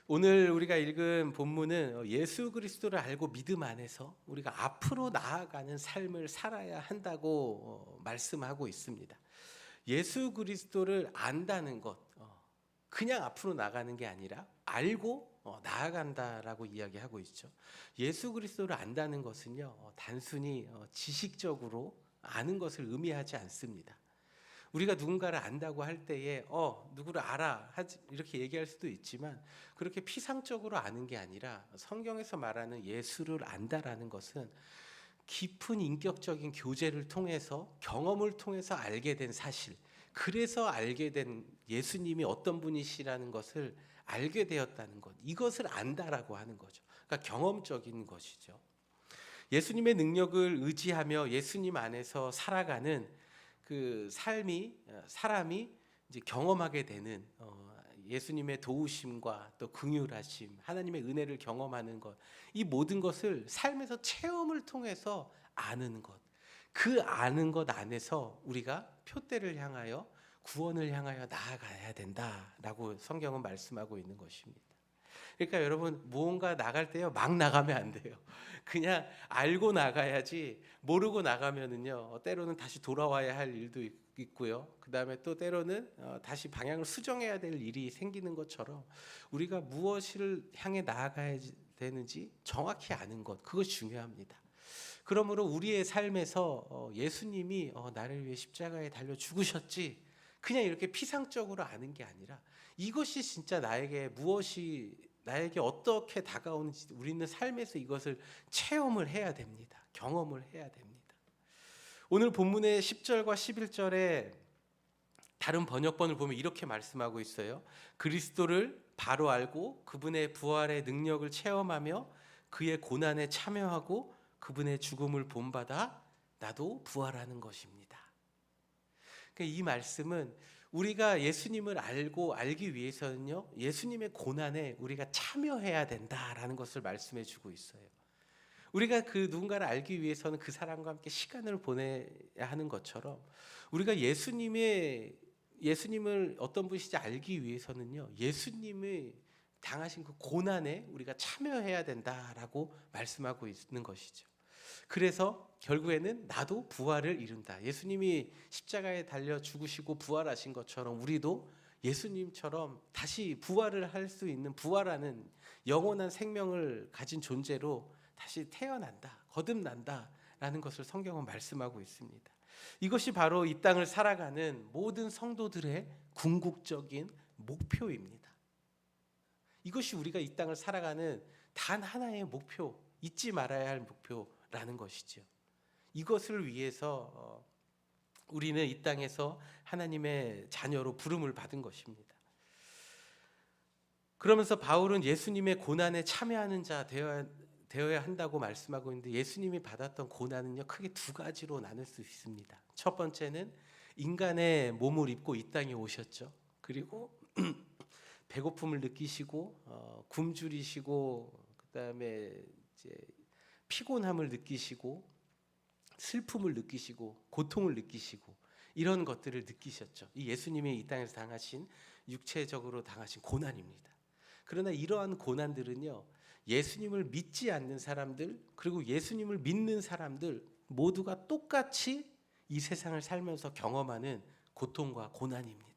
오늘 우리가 읽은 본문은 예수 그리스도를 알고 믿음 안에서 우리가 앞으로 나아가는 삶을 살아야 한다고 말씀하고 있습니다. 예수 그리스도를 안다는 것, 그냥 앞으로 나가는 게 아니라 알고 나아간다라고 이야기하고 있죠. 예수 그리스도를 안다는 것은요, 단순히 지식적으로 아는 것을 의미하지 않습니다. 우리가 누군가를 안다고 할 때에 누구를 알아 이렇게 얘기할 수도 있지만, 그렇게 피상적으로 아는 게 아니라 성경에서 말하는 예수를 안다라는 것은 깊은 인격적인 교제를 통해서, 경험을 통해서 알게 된 사실, 그래서 알게 된 예수님이 어떤 분이시라는 것을 알게 되었다는 것, 이것을 안다라고 하는 거죠. 그러니까 경험적인 것이죠. 예수님의 능력을 의지하며 예수님 안에서 살아가는 그 사람이 이제 경험하게 되는 예수님의 도우심과 또 긍휼하심, 하나님의 은혜를 경험하는 것, 이 모든 것을 삶에서 체험을 통해서 아는 것, 그 아는 것 안에서 우리가 표대를 향하여, 구원을 향하여 나아가야 된다라고 성경은 말씀하고 있는 것입니다. 그러니까 여러분, 무언가 나갈 때요, 막 나가면 안 돼요. 그냥 알고 나가야지, 모르고 나가면은요, 때로는 다시 돌아와야 할 일도 있고요. 그 다음에 또 때로는 다시 방향을 수정해야 될 일이 생기는 것처럼, 우리가 무엇을 향해 나아가야 되는지 정확히 아는 것, 그것이 중요합니다. 그러므로 우리의 삶에서 예수님이 나를 위해 십자가에 달려 죽으셨지, 그냥 이렇게 피상적으로 아는 게 아니라, 이것이 진짜 나에게 어떻게 다가오는지 우리는 삶에서 이것을 체험을 해야 됩니다. 경험을 해야 됩니다. 오늘 본문의 10절과 11절에 다른 번역본을 보면 이렇게 말씀하고 있어요. 그리스도를 바로 알고 그분의 부활의 능력을 체험하며 그의 고난에 참여하고 그분의 죽음을 본받아 나도 부활하는 것입니다. 이 말씀은 우리가 예수님을 알기 위해서는요, 예수님의 고난에 우리가 참여해야 된다라는 것을 말씀해 주고 있어요. 우리가 그 누군가를 알기 위해서는 그 사람과 함께 시간을 보내야 하는 것처럼, 우리가 예수님을 어떤 분이신지 알기 위해서는요, 예수님이 당하신 그 고난에 우리가 참여해야 된다라고 말씀하고 있는 것이죠. 그래서 결국에는 나도 부활을 이룬다. 예수님이 십자가에 달려 죽으시고 부활하신 것처럼 우리도 예수님처럼 다시 부활을 할 수 있는, 부활하는 영원한 생명을 가진 존재로 다시 태어난다, 거듭난다 라는 것을 성경은 말씀하고 있습니다. 이것이 바로 이 땅을 살아가는 모든 성도들의 궁극적인 목표입니다. 이것이 우리가 이 땅을 살아가는 단 하나의 목표, 잊지 말아야 할 목표라는 것이죠. 이것을 위해서 우리는 이 땅에서 하나님의 자녀로 부름을 받은 것입니다. 그러면서 바울은 예수님의 고난에 참여하는 자 되어야 한다고 말씀하고 있는데, 예수님이 받았던 고난은요, 크게 두 가지로 나눌 수 있습니다. 첫 번째는 인간의 몸을 입고 이 땅에 오셨죠. 그리고 배고픔을 느끼시고 굶주리시고, 그다음에 이제 피곤함을 느끼시고 슬픔을 느끼시고 고통을 느끼시고 이런 것들을 느끼셨죠. 이 예수님이 이 땅에서 당하신, 육체적으로 당하신 고난입니다. 그러나 이러한 고난들은요, 예수님을 믿지 않는 사람들, 그리고 예수님을 믿는 사람들 모두가 똑같이 이 세상을 살면서 경험하는 고통과 고난입니다.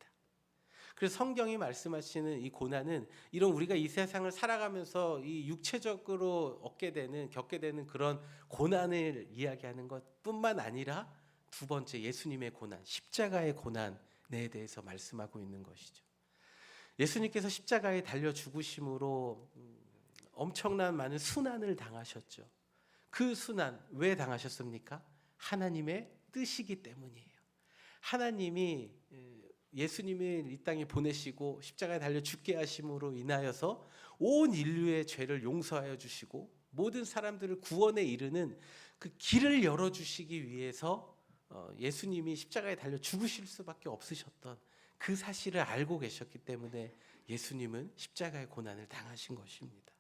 그래서 성경이 말씀하시는 이 고난은, 이런 우리가 이 세상을 살아가면서 이 육체적으로 겪게 되는 그런 고난을 이야기하는 것뿐만 아니라, 두 번째 예수님의 고난, 십자가의 고난에 대해서 말씀하고 있는 것이죠. 예수님께서 십자가에 달려 죽으심으로 엄청난 많은 순환을 당하셨죠. 그 순환 왜 당하셨습니까? 하나님의 뜻이기 때문이에요. 하나님이 예수님을 이 땅에 보내시고 십자가에 달려 죽게 하심으로 인하여서 온 인류의 죄를 용서하여 주시고 모든 사람들을 구원에 이르는 그 길을 열어주시기 위해서 예수님이 십자가에 달려 죽으실 수밖에 없으셨던 그 사실을 알고 계셨기 때문에 예수님은 십자가의 고난을 당하신 것입니다.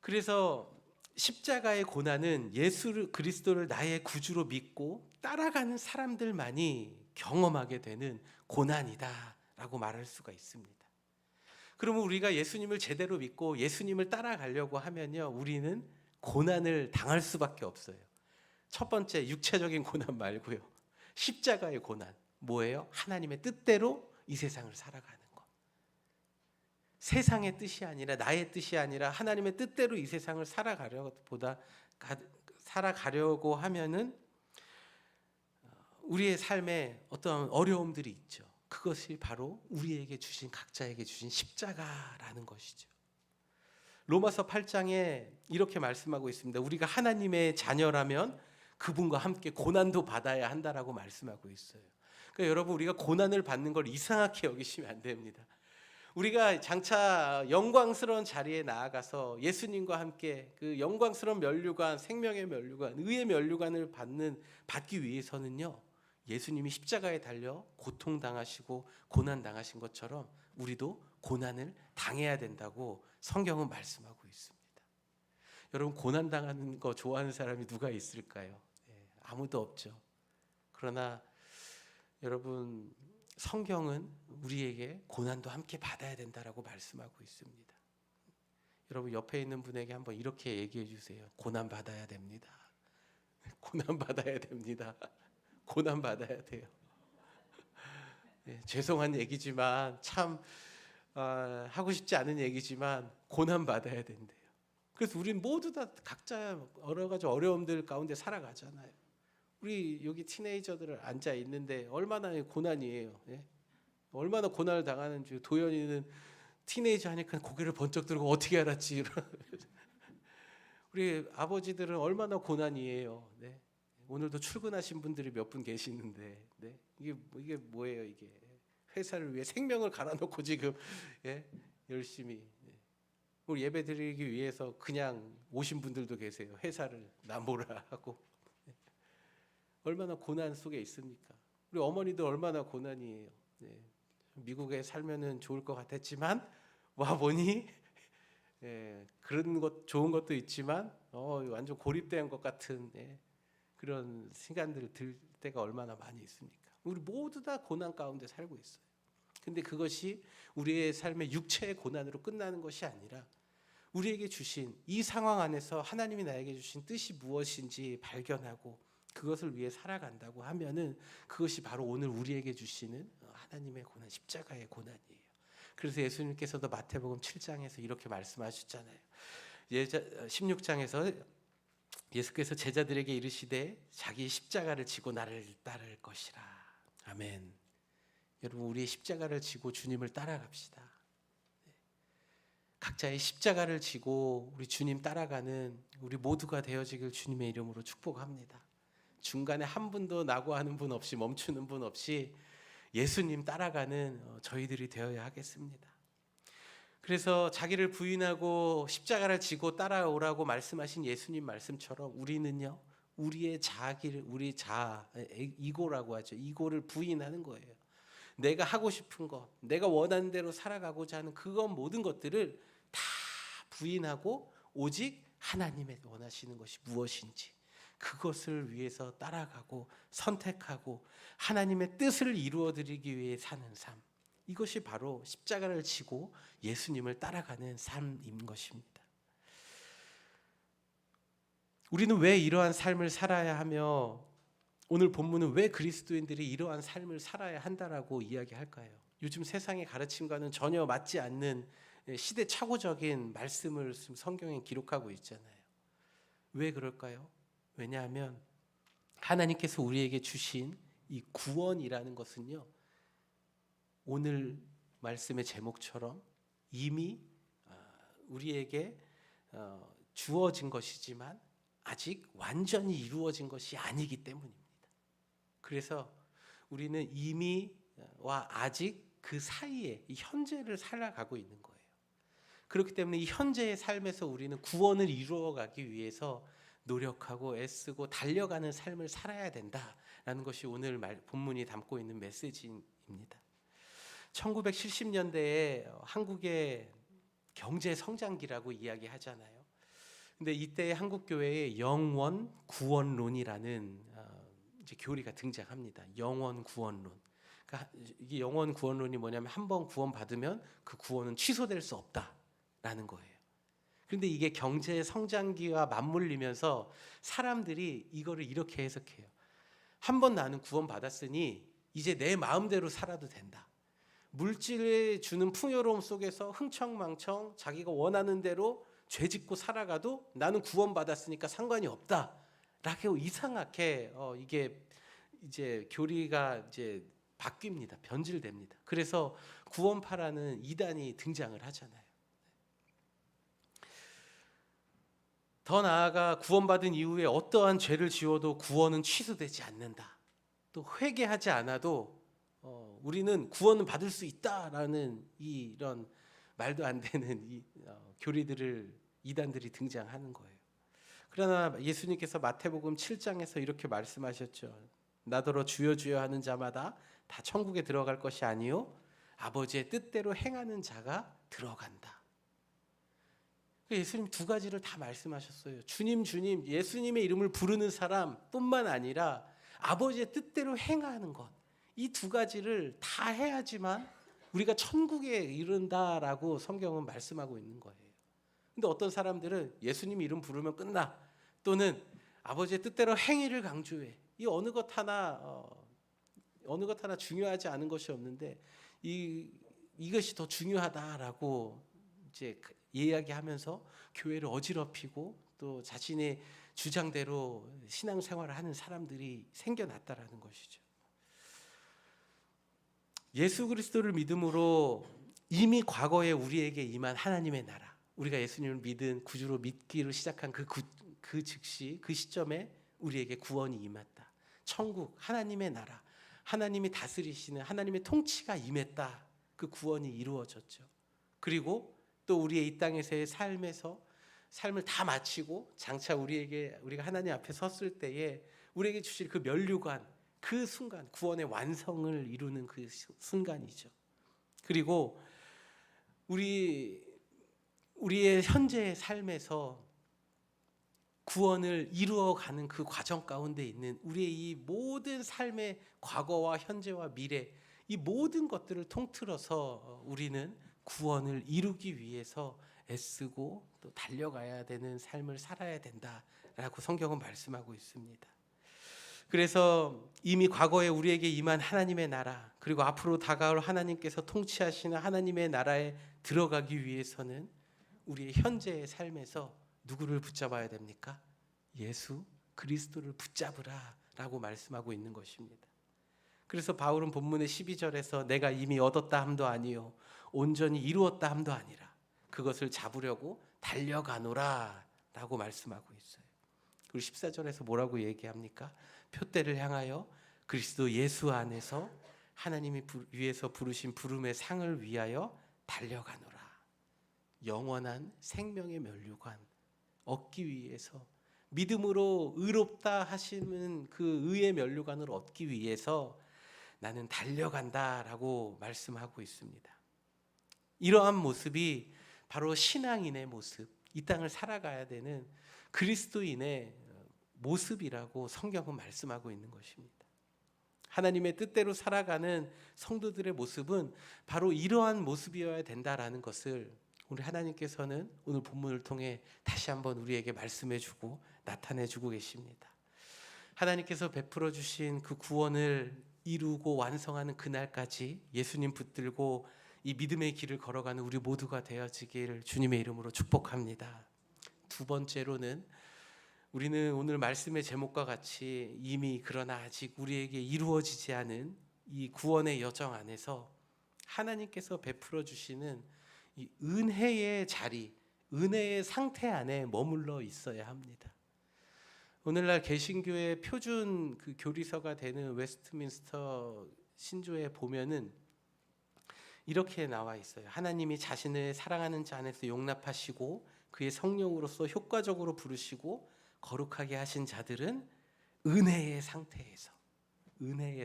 그래서 십자가의 고난은 예수 그리스도를 나의 구주로 믿고 따라가는 사람들만이 경험하게 되는 고난이다 라고 말할 수가 있습니다. 그러면 우리가 예수님을 제대로 믿고 예수님을 따라가려고 하면요, 우리는 고난을 당할 수밖에 없어요. 첫 번째, 육체적인 고난 말고요, 십자가의 고난. 뭐예요? 하나님의 뜻대로 이 세상을 살아가는 것. 세상의 뜻이 아니라, 나의 뜻이 아니라 하나님의 뜻대로 이 세상을 살아가려고 하면은 우리의 삶에 어떤 어려움들이 있죠. 그것이 바로 우리에게 주신, 각자에게 주신 십자가라는 것이죠. 로마서 8장에 이렇게 말씀하고 있습니다. 우리가 하나님의 자녀라면 그분과 함께 고난도 받아야 한다라고 말씀하고 있어요. 그러니까 여러분, 우리가 고난을 받는 걸 이상하게 여기시면 안 됩니다. 우리가 장차 영광스러운 자리에 나아가서 예수님과 함께 그 영광스러운 면류관, 생명의 면류관, 의의 면류관을 받기 위해서는요, 예수님이 십자가에 달려 고통당하시고 고난당하신 것처럼 우리도 고난을 당해야 된다고 성경은 말씀하고 있습니다. 여러분, 고난당하는 거 좋아하는 사람이 누가 있을까요? 아무도 없죠. 그러나 여러분, 성경은 우리에게 고난도 함께 받아야 된다라고 말씀하고 있습니다. 여러분, 옆에 있는 분에게 한번 이렇게 얘기해 주세요. 고난 받아야 됩니다. 고난 받아야 됩니다. 고난 받아야 돼요. 죄송한 얘기지만 참 하고 싶지 않은 얘기지만 고난 받아야 된대요. 그래서 우리는 모두 다 각자 여러 가지 어려움들 가운데 살아가잖아요. 우리 여기 티네이저들 앉아 있는데 얼마나 고난이에요. 얼마나 고난을 당하는지. 도연이는 티네이저 하니까 고개를 번쩍 들고 어떻게 알았지? 우리 아버지들은 얼마나 고난이에요. 오늘도 출근하신 분들이 몇 분 계시는데, 이게 뭐예요? 이게 회사를 위해 생명을 갈아놓고 지금 열심히 우리 예배 드리기 위해서 그냥 오신 분들도 계세요. 회사를 나보라 하고. 얼마나 고난 속에 있습니까? 우리 어머니도 얼마나 고난이에요. 미국에 살면은 좋을 것 같았지만 와 보니 그런 것 좋은 것도 있지만 완전 고립된 것 같은 그런 시간들을 들 때가 얼마나 많이 있습니까? 우리 모두 다 고난 가운데 살고 있어요. 근데 그것이 우리의 삶의 육체의 고난으로 끝나는 것이 아니라 우리에게 주신 이 상황 안에서 하나님이 나에게 주신 뜻이 무엇인지 발견하고 그것을 위해 살아간다고 하면은 그것이 바로 오늘 우리에게 주시는 하나님의 고난, 십자가의 고난이에요. 그래서 예수님께서도 마태복음 7장에서 이렇게 말씀하셨잖아요. 16장에서 예수께서 제자들에게 이르시되 자기의 십자가를 지고 나를 따를 것이라. 아멘. 여러분, 우리의 십자가를 지고 주님을 따라갑시다. 각자의 십자가를 지고 우리 주님 따라가는 우리 모두가 되어지길 주님의 이름으로 축복합니다. 중간에 한 분도 낙오하는 분 없이, 멈추는 분 없이 예수님 따라가는 저희들이 되어야 하겠습니다. 그래서 자기를 부인하고 십자가를 지고 따라오라고 말씀하신 예수님 말씀처럼 우리는요, 우리의 자기를, 우리 이고라고 하죠. 이고를 부인하는 거예요. 내가 하고 싶은 것, 내가 원하는 대로 살아가고자 하는 그건 모든 것들을 다 부인하고 오직 하나님의 원하시는 것이 무엇인지 그것을 위해서 따라가고 선택하고 하나님의 뜻을 이루어드리기 위해 사는 삶, 이것이 바로 십자가를 지고 예수님을 따라가는 삶인 것입니다. 우리는 왜 이러한 삶을 살아야 하며 오늘 본문은 왜 그리스도인들이 이러한 삶을 살아야 한다라고 이야기할까요? 요즘 세상의 가르침과는 전혀 맞지 않는 시대착오적인 말씀을 성경에 기록하고 있잖아요. 왜 그럴까요? 왜냐하면 하나님께서 우리에게 주신 이 구원이라는 것은요, 오늘 말씀의 제목처럼 이미 우리에게 주어진 것이지만 아직 완전히 이루어진 것이 아니기 때문입니다. 그래서 우리는 이미와 아직 그 사이에 이 현재를 살아가고 있는 거예요. 그렇기 때문에 이 현재의 삶에서 우리는 구원을 이루어가기 위해서 노력하고 애쓰고 달려가는 삶을 살아야 된다라는 것이 오늘 본문이 담고 있는 메시지입니다. 1970년대에 한국의 경제 성장기라고 이야기하잖아요. 근데 이때 한국 교회에 영원 구원론이라는 이제 교리가 등장합니다. 영원 구원론. 그러니까 이게 영원 구원론이 뭐냐면 한 번 구원 받으면 그 구원은 취소될 수 없다라는 거예요. 그런데 이게 경제 성장기와 맞물리면서 사람들이 이거를 이렇게 해석해요. 한 번 나는 구원 받았으니 이제 내 마음대로 살아도 된다. 물질에 주는 풍요로움 속에서 흥청망청 자기가 원하는 대로 죄 짓고 살아가도 나는 구원 받았으니까 상관이 없다라고 이상하게 이게 이제 교리가 이제 바뀝니다. 변질됩니다. 그래서 구원파라는 이단이 등장을 하잖아요. 더 나아가 구원받은 이후에 어떠한 죄를 지어도 구원은 취소되지 않는다. 또 회개하지 않아도 우리는 구원을 받을 수 있다라는 이런 말도 안 되는 교리들을 이단들이 등장하는 거예요. 그러나 예수님께서 마태복음 7장에서 이렇게 말씀하셨죠. 나더러 주여 주여 하는 자마다 다 천국에 들어갈 것이 아니요 아버지의 뜻대로 행하는 자가 들어간다. 예수님 두 가지를 다 말씀하셨어요. 주님 주님 예수님의 이름을 부르는 사람뿐만 아니라 아버지의 뜻대로 행하는 것, 이 두 가지를 다 해야지만 우리가 천국에 이른다라고 성경은 말씀하고 있는 거예요. 근데 어떤 사람들은 예수님 이름 부르면 끝나, 또는 아버지의 뜻대로 행위를 강조해. 이 어느 것 하나 중요하지 않은 것이 없는데 이것이 더 중요하다라고 이제 이야기하면서 교회를 어지럽히고 또 자신의 주장대로 신앙생활을 하는 사람들이 생겨났다라는 것이죠. 예수 그리스도를 믿음으로 이미 과거에 우리에게 임한 하나님의 나라, 우리가 예수님을 믿은 구주로 믿기를 시작한 그 즉시 그 시점에 우리에게 구원이 임했다. 천국, 하나님의 나라, 하나님이 다스리시는 하나님의 통치가 임했다. 그 구원이 이루어졌죠. 그리고 또 우리의 이 땅에서의 삶을 다 마치고 장차 우리가 하나님 앞에 섰을 때에 우리에게 주실 그 면류관, 그 순간 구원의 완성을 이루는 그 순간이죠. 그리고 우리의 현재의 삶에서 구원을 이루어가는 그 과정 가운데 있는 우리의 이 모든 삶의 과거와 현재와 미래, 이 모든 것들을 통틀어서 우리는 구원을 이루기 위해서 애쓰고 또 달려가야 되는 삶을 살아야 된다라고 성경은 말씀하고 있습니다. 그래서 이미 과거에 우리에게 임한 하나님의 나라, 그리고 앞으로 다가올 하나님께서 통치하시는 하나님의 나라에 들어가기 위해서는 우리의 현재의 삶에서 누구를 붙잡아야 됩니까? 예수 그리스도를 붙잡으라라고 말씀하고 있는 것입니다. 그래서 바울은 본문의 12절에서 내가 이미 얻었다 함도 아니요 온전히 이루었다 함도 아니라 그것을 잡으려고 달려가노라 라고 말씀하고 있어요. 그리고 14절에서 뭐라고 얘기합니까? 표대를 향하여 그리스도 예수 안에서 하나님이 위에서 부르신 부름의 상을 위하여 달려가노라. 영원한 생명의 면류관 얻기 위해서, 믿음으로 의롭다 하시는 그 의의 면류관을 얻기 위해서 나는 달려간다라고 말씀하고 있습니다. 이러한 모습이 바로 신앙인의 모습, 이 땅을 살아가야 되는 그리스도인의 모습이라고 성경은 말씀하고 있는 것입니다. 하나님의 뜻대로 살아가는 성도들의 모습은 바로 이러한 모습이어야 된다라는 것을 우리 하나님께서는 오늘 본문을 통해 다시 한번 우리에게 말씀해주고 나타내주고 계십니다. 하나님께서 베풀어 주신 그 구원을 이루고 완성하는 그날까지 예수님 붙들고 이 믿음의 길을 걸어가는 우리 모두가 되어지길 주님의 이름으로 축복합니다. 두 번째로는 우리는 오늘 말씀의 제목과 같이 이미 그러나 아직 우리에게 이루어지지 않은 이 구원의 여정 안에서 하나님께서 베풀어 주시는 이 은혜의 자리, 은혜의 상태 안에 머물러 있어야 합니다. 오늘날 개신교의 표준 그 교리서가 되는 웨스트민스터 신조에 보면은 이렇게 나와 있어요. 하나님이 자신을 사랑하는 자 안에서 용납하시고 그의 성령으로서 효과적으로 부르시고 거룩하게 하신 자들은 은혜의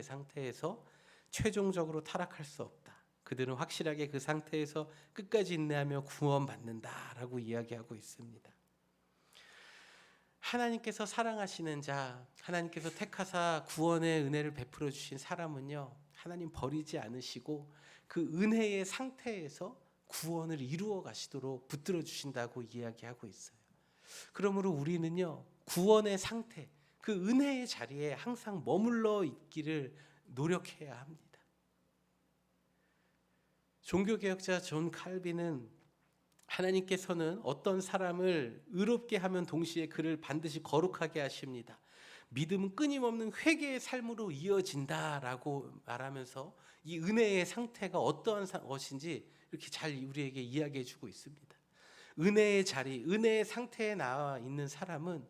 상태에서 최종적으로 타락할 수 없다. 그들은 확실하게 그 상태에서 끝까지 인내하며 구원받는다라고 이야기하고 있습니다. 하나님께서 사랑하시는 자, 하나님께서 택하사 구원의 은혜를 베풀어 주신 사람은요, 하나님 버리지 않으시고 그 은혜의 상태에서 구원을 이루어 가시도록 붙들어 주신다고 이야기하고 있어요. 그러므로 우리는요, 구원의 상태, 그 은혜의 자리에 항상 머물러 있기를 노력해야 합니다. 종교개혁자 존 칼빈은 하나님께서는 어떤 사람을 의롭게 하면 동시에 그를 반드시 거룩하게 하십니다. 믿음은 끊임없는 회개의 삶으로 이어진다라고 말하면서 이 은혜의 상태가 어떠한 것인지 이렇게 잘 우리에게 이야기해 주고 있습니다. 은혜의 자리, 은혜의 상태에 나와 있는 사람은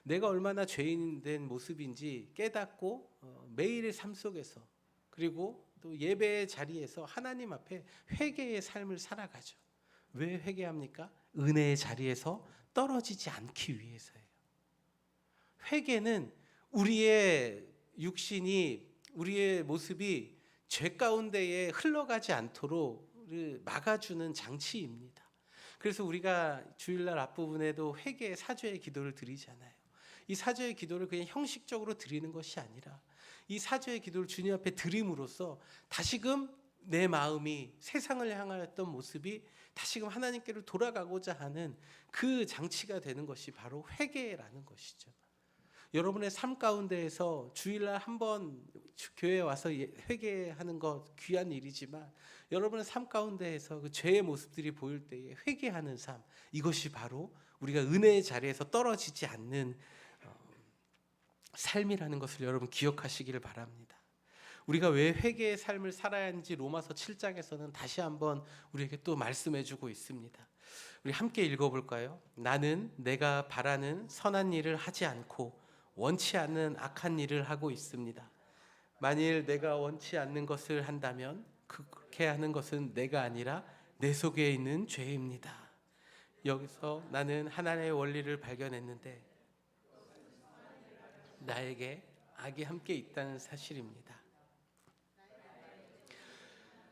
내가 얼마나 죄인된 모습인지 깨닫고 매일의 삶 속에서, 그리고 또 예배의 자리에서 하나님 앞에 회개의 삶을 살아가죠. 왜 회개합니까? 은혜의 자리에서 떨어지지 않기 위해서예요. 회개는 우리의 육신이, 우리의 모습이 죄 가운데에 흘러가지 않도록 막아주는 장치입니다. 그래서 우리가 주일날 앞부분에도 회개의 사죄의 기도를 드리잖아요. 이 사죄의 기도를 그냥 형식적으로 드리는 것이 아니라 이 사죄의 기도를 주님 앞에 드림으로써 다시금 내 마음이 세상을 향하였던 모습이 다시금 하나님께로 돌아가고자 하는 그 장치가 되는 것이 바로 회개라는 것이죠. 여러분의 삶 가운데에서 주일날 한번 교회에 와서 회개하는 것 귀한 일이지만 여러분의 삶 가운데에서 그 죄의 모습들이 보일 때에 회개하는 삶, 이것이 바로 우리가 은혜의 자리에서 떨어지지 않는 삶이라는 것을 여러분 기억하시기를 바랍니다. 우리가 왜 회개의 삶을 살아야 하는지 로마서 7장에서는 다시 한번 우리에게 또 말씀해 주고 있습니다. 우리 함께 읽어볼까요? 나는 내가 바라는 선한 일을 하지 않고 원치 않는 악한 일을 하고 있습니다. 만일 내가 원치 않는 것을 한다면 그렇게 하는 것은 내가 아니라 내 속에 있는 죄입니다. 여기서 나는 하나님의 원리를 발견했는데 나에게 악이 함께 있다는 사실입니다.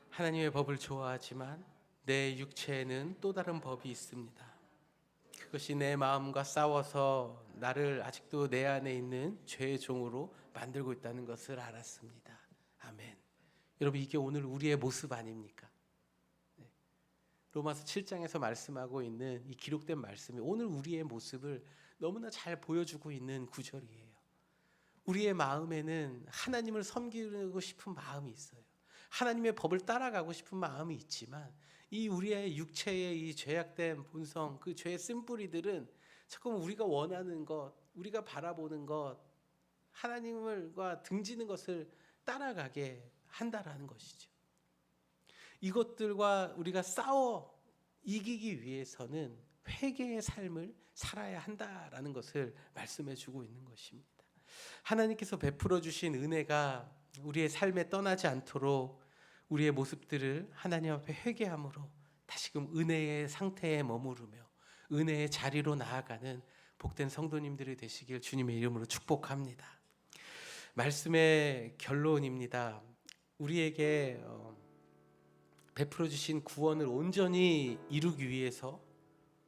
하나님의 법을 좋아하지만 내 육체에는 또 다른 법이 있습니다. 그것이 내 마음과 싸워서 나를 아직도 내 안에 있는 죄의 종으로 만들고 있다는 것을 알았습니다. 아멘. 여러분, 이게 오늘 우리의 모습 아닙니까? 네. 로마서 7장에서 말씀하고 있는 이 기록된 말씀이 오늘 우리의 모습을 너무나 잘 보여주고 있는 구절이에요. 우리의 마음에는 하나님을 섬기고 싶은 마음이 있어요. 하나님의 법을 따라가고 싶은 마음이 있지만 이 우리의 육체의 이 죄악된 본성, 그 죄의 쓴뿌리들은 자꾸 우리가 원하는 것, 우리가 바라보는 것, 하나님과 등지는 것을 따라가게 한다라는 것이죠. 이것들과 우리가 싸워 이기기 위해서는 회개의 삶을 살아야 한다라는 것을 말씀해 주고 있는 것입니다. 하나님께서 베풀어 주신 은혜가 우리의 삶에 떠나지 않도록 우리의 모습들을 하나님 앞에 회개함으로 다시금 은혜의 상태에 머무르며 은혜의 자리로 나아가는 복된 성도님들이 되시길 주님의 이름으로 축복합니다. 말씀의 결론입니다. 우리에게 베풀어 주신 구원을 온전히 이루기 위해서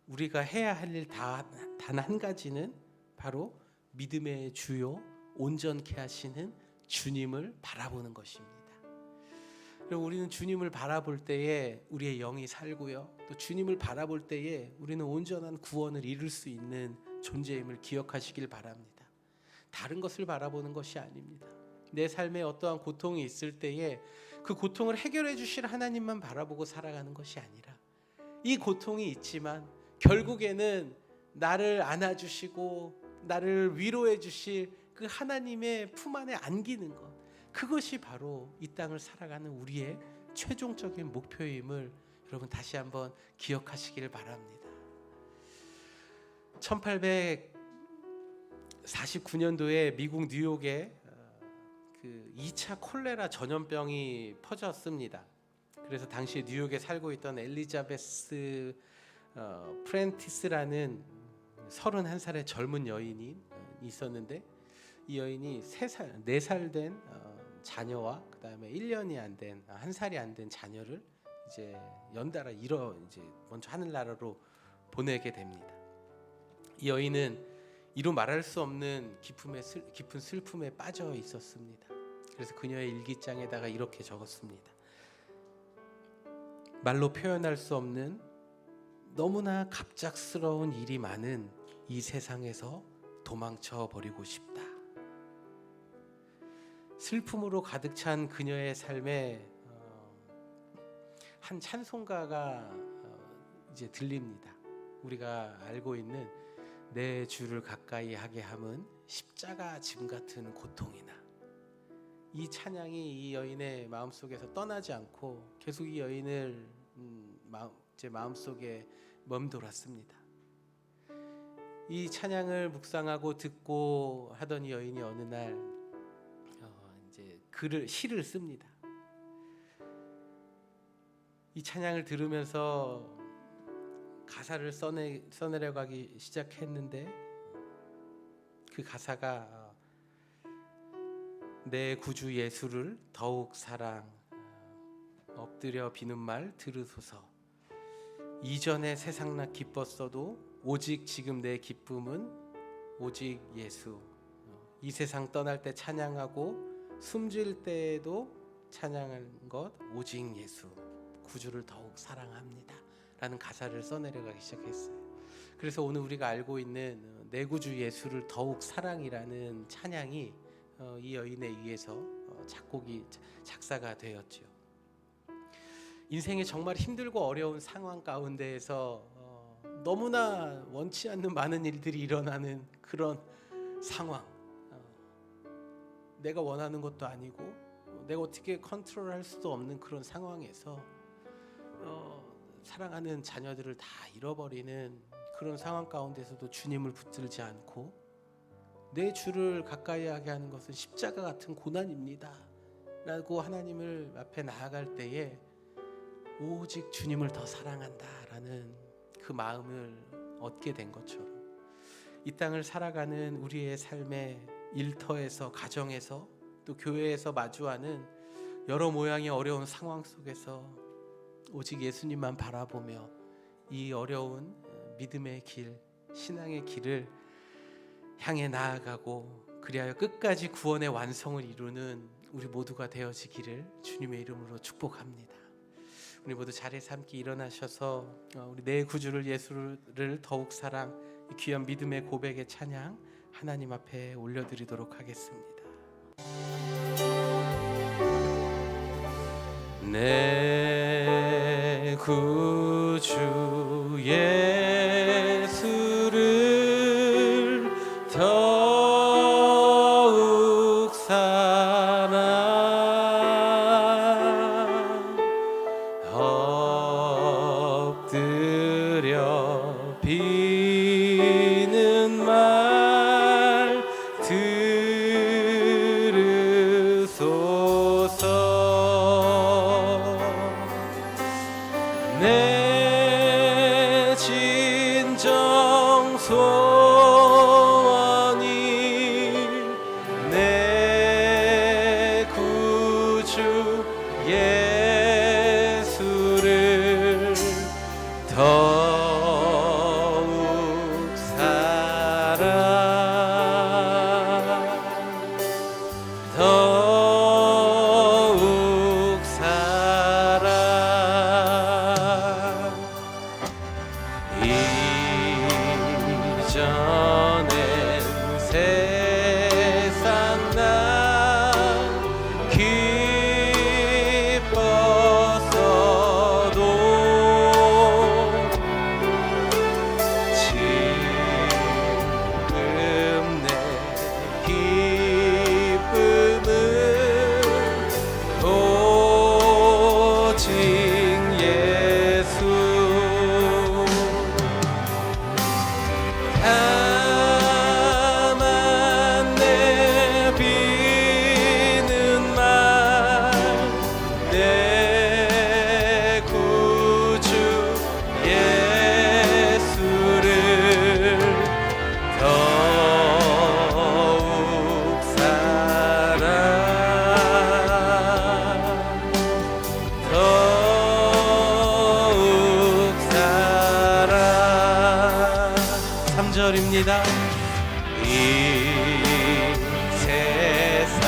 우리가 해야 할 일 단 한 가지는 바로 믿음의 주요 온전케 하시는 주님을 바라보는 것입니다. 그리고 우리는 주님을 바라볼 때에 우리의 영이 살고요, 또 주님을 바라볼 때에 우리는 온전한 구원을 이룰 수 있는 존재임을 기억하시길 바랍니다. 다른 것을 바라보는 것이 아닙니다. 내 삶에 어떠한 고통이 있을 때에 그 고통을 해결해 주실 하나님만 바라보고 살아가는 것이 아니라 이 고통이 있지만 결국에는 나를 안아주시고 나를 위로해 주실 그 하나님의 품 안에 안기는 것, 그것이 바로 이 땅을 살아가는 우리의 최종적인 목표임을 여러분 다시 한번 기억하시기를 바랍니다. 1849년도에 미국 뉴욕에 그 2차 콜레라 전염병이 퍼졌습니다. 그래서 당시 뉴욕에 살고 있던 엘리자베스 프렌티스라는 31살의 젊은 여인이 있었는데 이 여인이 4살 된 자녀와 그 다음에 1년이 안 된, 1살이 안 된 자녀를 이제 연달아 이제 먼저 하늘나라로 보내게 됩니다. 이 여인은 이루 말할 수 없는 깊은 슬픔에 빠져 있었습니다. 그래서 그녀의 일기장에다가 이렇게 적었습니다. 말로 표현할 수 없는 너무나 갑작스러운 일이 많은 이 세상에서 도망쳐 버리고 싶다. 슬픔으로 가득 찬 그녀의 삶에 한 찬송가가 이제 들립니다. 우리가 알고 있는 내 주를 가까이 하게 함은 십자가 짐 같은 고통이나, 이 찬양이 이 여인의 마음속에서 떠나지 않고 계속 이 여인을 제 마음속에 멈돌았습니다. 이 찬양을 묵상하고 듣고 하던 이 여인이 어느 날 이제 시를 씁니다. 이 찬양을 들으면서 가사를 써내려가기 시작했는데, 그 가사가 내 구주 예수를 더욱 사랑, 엎드려 비는 말 들으소서. 이전에 세상나 기뻤어도 오직 지금 내 기쁨은 오직 예수. 이 세상 떠날 때 찬양하고 숨질 때에도 찬양하는 것 오직 예수. 구주를 더욱 사랑합니다 라는 가사를 써내려가기 시작했어요. 그래서 오늘 우리가 알고 있는 내 구주 예수를 더욱 사랑이라는 찬양이 이 여인에 의해서 작사가 되었죠. 인생에 정말 힘들고 어려운 상황 가운데에서 너무나 원치 않는 많은 일들이 일어나는 그런 상황, 내가 원하는 것도 아니고 내가 어떻게 컨트롤할 수도 없는 그런 상황에서 사랑하는 자녀들을 다 잃어버리는 그런 상황 가운데서도 주님을 붙들지 않고 내 주를 가까이 하게 하는 것은 십자가 같은 고난입니다 라고 하나님을 앞에 나아갈 때에 오직 주님을 더 사랑한다 라는 그 마음을 얻게 된 것처럼, 이 땅을 살아가는 우리의 삶의 일터에서, 가정에서, 또 교회에서 마주하는 여러 모양의 어려운 상황 속에서 오직 예수님만 바라보며 이 어려운 믿음의 길, 신앙의 길을 향해 나아가고, 그리하여 끝까지 구원의 완성을 이루는 우리 모두가 되어지기를 주님의 이름으로 축복합니다. 우리 모두 자리에서 함께 일어나셔서 우리 내 구주를 예수를 더욱 사랑, 이 귀한 믿음의 고백의 찬양 하나님 앞에 올려드리도록 하겠습니다. 내 구주 예수를 더욱 사랑, 엎드려 비는 말 들으소서. 내 진정 소원이 내 구주 예수를 더욱 사랑, 더욱 사랑. 이전엔 세상 난 기뻤어도 지금 내 기쁨은 오직 예수. 다만 내비는 말 내 구주 예수를 더욱 사랑, 더욱 사랑. 3절입니다. 이 세상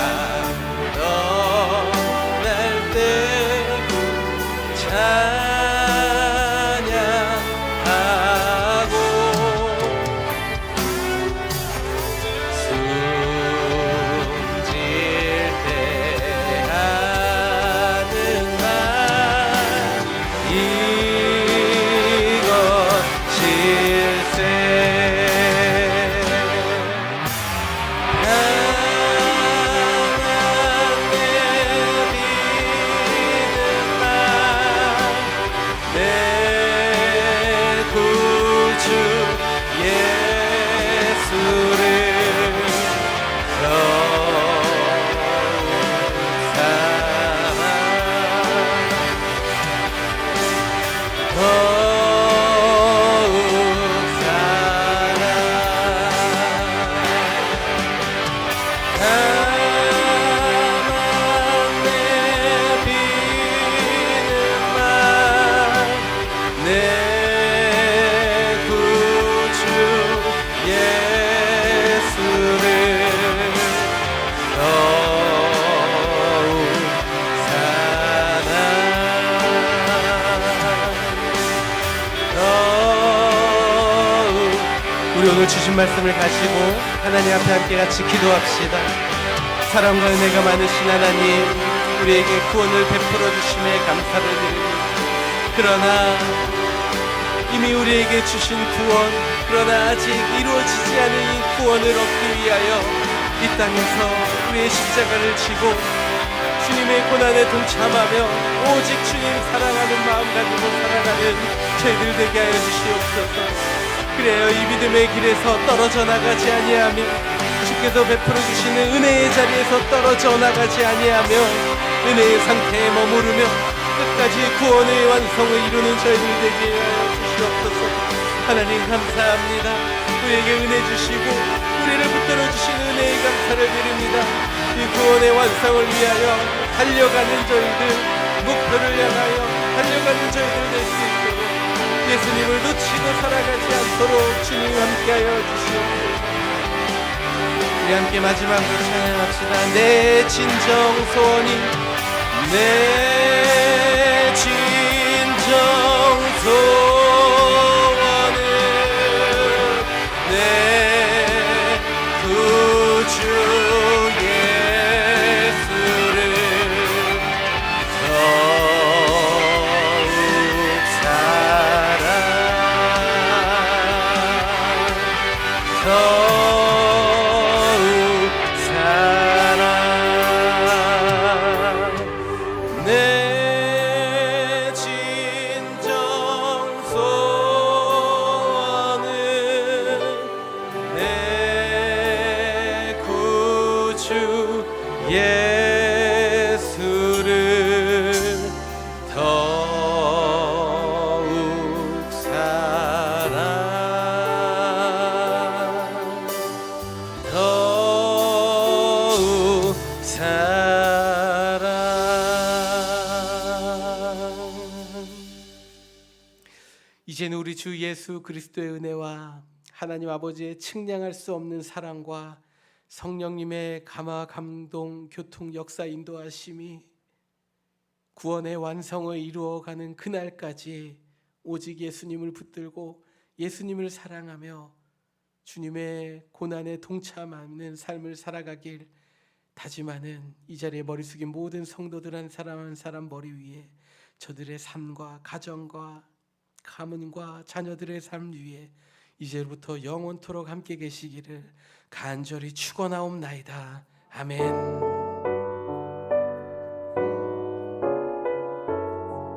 우리 오늘 주신 말씀을 가지고 하나님 앞에 함께 같이 기도합시다. 사랑과 은혜가 많으신 하나님, 우리에게 구원을 베풀어 주심에 감사를 드립니다. 그러나 이미 우리에게 주신 구원, 그러나 아직 이루어지지 않은 이 구원을 얻기 위하여 이 땅에서 우리의 십자가를 지고 주님의 고난에 동참하며 오직 주님 사랑하는 마음 가지고 살아가는 저희들 되게 하여 주시옵소서. 그래요, 이 믿음의 길에서 떨어져 나가지 아니하며 주께서 베풀어 주시는 은혜의 자리에서 떨어져 나가지 아니하며 은혜의 상태에 머무르며 끝까지 구원의 완성을 이루는 저희들 되게 하여 주시옵소서. 하나님 감사합니다. 우리에게 은혜 주시고 우리를 붙들어 주시는 은혜의 감사를 드립니다. 이 구원의 완성을 위하여 달려가는 저희들, 목표를 향하여 달려가는 저희들 될 수 있도록 예수님을 놓치고 살아가지 않도록 주님 함께하여 주시옵소서. 우리 함께 마지막으로 찬양합시다. 내 진정 소원이, 내 진정 소원은 내 구주 이제는 우리 주 예수 그리스도의 은혜와 하나님 아버지의 측량할 수 없는 사랑과 성령님의 감화, 감동, 교통, 역사, 인도하심이 구원의 완성을 이루어가는 그날까지 오직 예수님을 붙들고 예수님을 사랑하며 주님의 고난에 동참하는 삶을 살아가길 다짐하는 이 자리에 머리 숙인 모든 성도들 한 사람 한 사람 머리 위에 저들의 삶과 가정과 가문과 자녀들의 삶 위에 이제부터 영원토록 함께 계시기를 간절히 축원하옵나이다. 아멘.